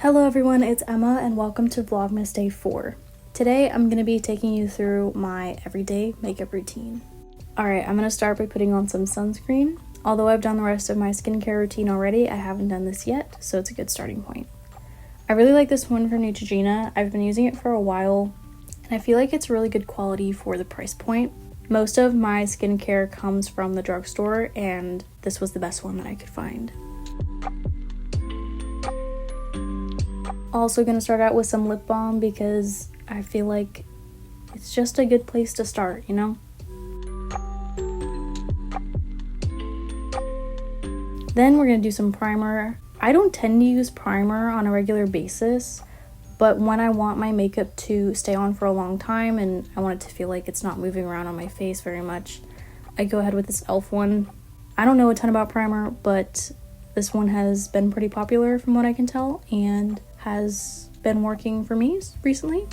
Hello everyone, it's Emma and welcome to Vlogmas Day 4. Today I'm going to be taking you through my everyday makeup routine. Alright, I'm going to start by putting on some sunscreen. Although I've done the rest of my skincare routine already, I haven't done this yet, so it's a good starting point. I really like this one from Neutrogena. I've been using it for a while, and I feel like it's really good quality for the price point. Most of my skincare comes from the drugstore, and this was the best one that I could find. Also gonna start out with some lip balm because I feel like it's just a good place to start, you know? Then we're gonna do some primer. I don't tend to use primer on a regular basis, but when I want my makeup to stay on for a long time and I want it to feel like it's not moving around on my face very much, I go ahead with this e.l.f. one. I don't know a ton about primer, but this one has been pretty popular from what I can tell and has been working for me recently.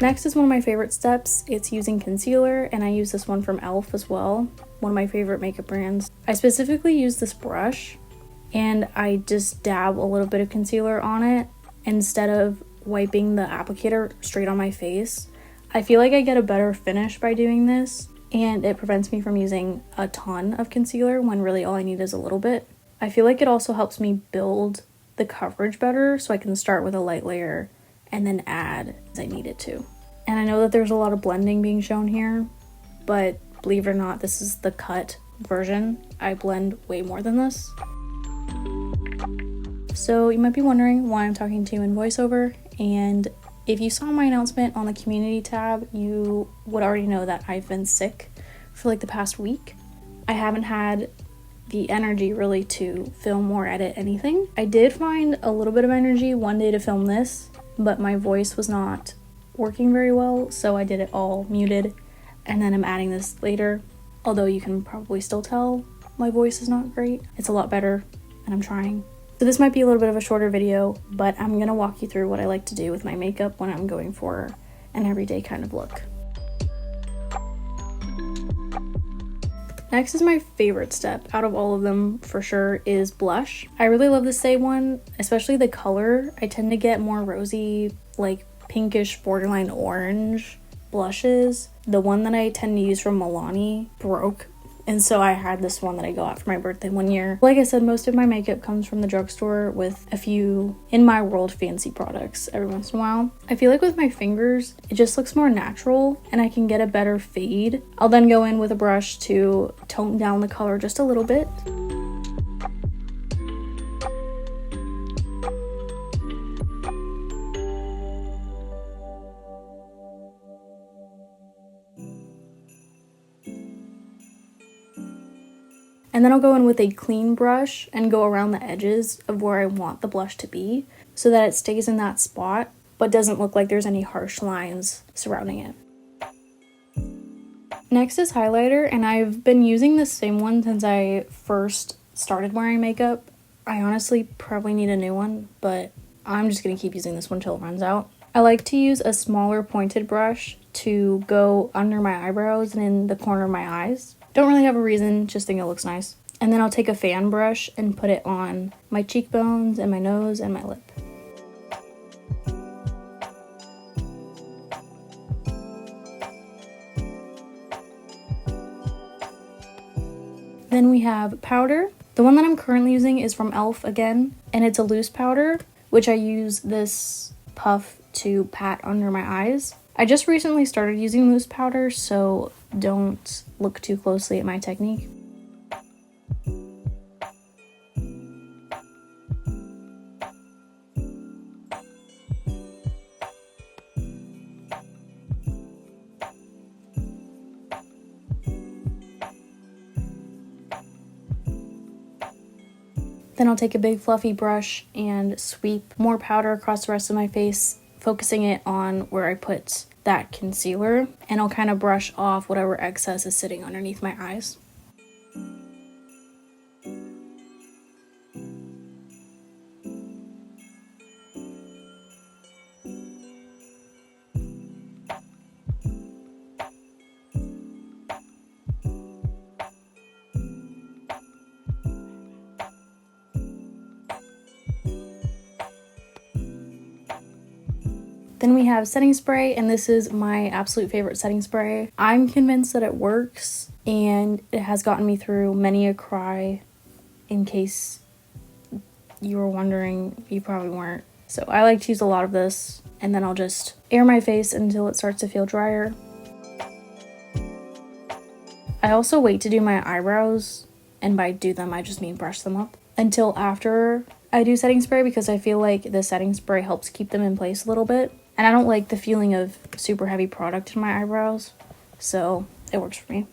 Next is one of my favorite steps. It's using concealer, and I use this one from e.l.f. as well, one of my favorite makeup brands. I specifically use this brush and I just dab a little bit of concealer on it instead of wiping the applicator straight on my face. I feel like I get a better finish by doing this, and it prevents me from using a ton of concealer when really all I need is a little bit. I feel like it also helps me build the coverage better, so I can start with a light layer and then add as I need it to. And I know that there's a lot of blending being shown here, but believe it or not, this is the cut version. I blend way more than this. So you might be wondering why I'm talking to you in voiceover, and if you saw my announcement on the community tab, you would already know that I've been sick for like the past week. I haven't had the energy really to film or edit anything. I did find a little bit of energy one day to film this, but my voice was not working very well, so I did it all muted, and then I'm adding this later. Although you can probably still tell my voice is not great. It's a lot better, and I'm trying. So this might be a little bit of a shorter video, but I'm gonna walk you through what I like to do with my makeup when I'm going for an everyday kind of look. Next is my favorite step out of all of them for sure is blush. I really love the Say one, especially the color. I tend to get more rosy, like pinkish borderline orange blushes. The one that I tend to use from Milani broke, and so I had this one that I got for my birthday one year. Like I said, most of my makeup comes from the drugstore with a few, in my world, fancy products every once in a while. I feel like with my fingers, it just looks more natural and I can get a better fade. I'll then go in with a brush to tone down the color just a little bit. And then I'll go in with a clean brush and go around the edges of where I want the blush to be so that it stays in that spot but doesn't look like there's any harsh lines surrounding it. Next is highlighter, and I've been using the same one since I first started wearing makeup. I honestly probably need a new one, but I'm just gonna keep using this one until it runs out. I like to use a smaller pointed brush to go under my eyebrows and in the corner of my eyes. Don't really have a reason, just think it looks nice. And then I'll take a fan brush and put it on my cheekbones and my nose and my lip. Then we have powder. The one that I'm currently using is from e.l.f. again, and it's a loose powder, which I use this puff to pat under my eyes. I just recently started using loose powder, so don't look too closely at my technique. Then I'll take a big fluffy brush and sweep more powder across the rest of my face, focusing it on where I put that concealer, and I'll kind of brush off whatever excess is sitting underneath my eyes. Then we have setting spray, and this is my absolute favorite setting spray. I'm convinced that it works, and it has gotten me through many a cry. In case you were wondering, you probably weren't. So I like to use a lot of this, and then I'll just air my face until it starts to feel drier. I also wait to do my eyebrows, and by do them, I just mean brush them up, until after I do setting spray, because I feel like the setting spray helps keep them in place a little bit. And I don't like the feeling of super heavy product in my eyebrows, so it works for me.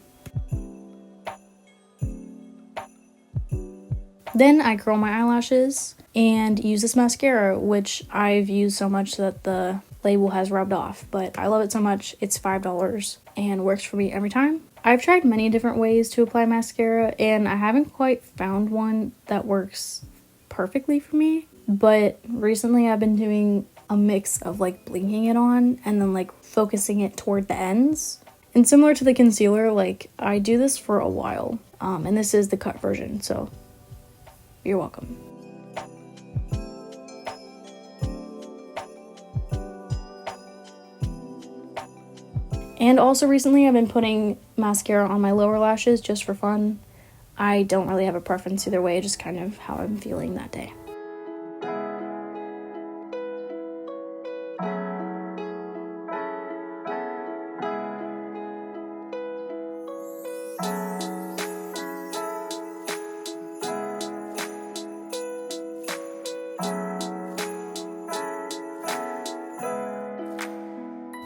Then I curl my eyelashes and use this mascara, which I've used so much that the label has rubbed off, but I love it so much. It's $5 and works for me every time. I've tried many different ways to apply mascara, and I haven't quite found one that works perfectly for me, but recently I've been doing a mix of like blinking it on and then like focusing it toward the ends. And similar to the concealer, like I do this for a while, and this is the cut version, so you're welcome. And also recently I've been putting mascara on my lower lashes just for fun. I don't really have a preference either way, just kind of how I'm feeling that day.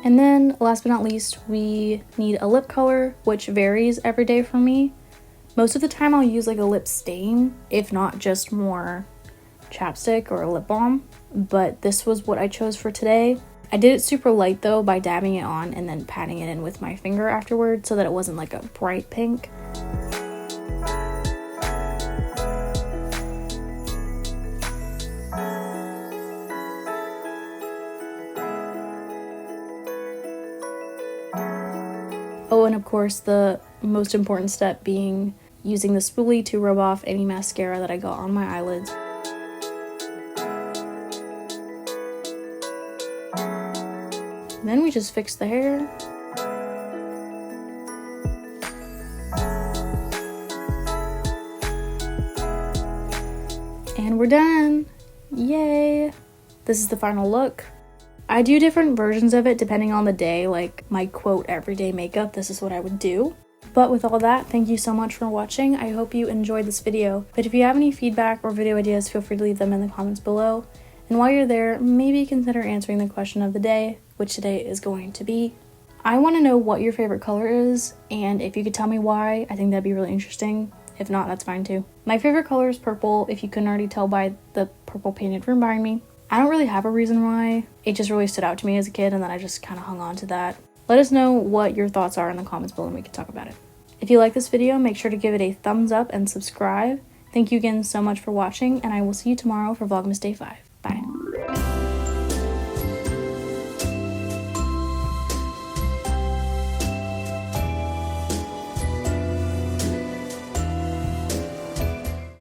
And then last but not least, we need a lip color, which varies every day for me. Most of the time I'll use like a lip stain, if not just more chapstick or a lip balm, but this was what I chose for today. I did it super light though by dabbing it on and then patting it in with my finger afterward so that it wasn't like a bright pink. Oh, and of course the most important step being using the spoolie to rub off any mascara that I got on my eyelids. And then we just fix the hair. And we're done! Yay! This is the final look. I do different versions of it depending on the day, like my quote everyday makeup, this is what I would do. But with all that, thank you so much for watching. I hope you enjoyed this video. But if you have any feedback or video ideas, feel free to leave them in the comments below. And while you're there, maybe consider answering the question of the day, which today is going to be, I want to know what your favorite color is, and if you could tell me why, I think that'd be really interesting. If not, that's fine too. My favorite color is purple, if you couldn't already tell by the purple painted room behind me. I don't really have a reason why. It just really stood out to me as a kid, and then I just kind of hung on to that. Let us know what your thoughts are in the comments below and we can talk about it. If you like this video, make sure to give it a thumbs up and subscribe. Thank you again so much for watching, and I will see you tomorrow for Vlogmas Day 5.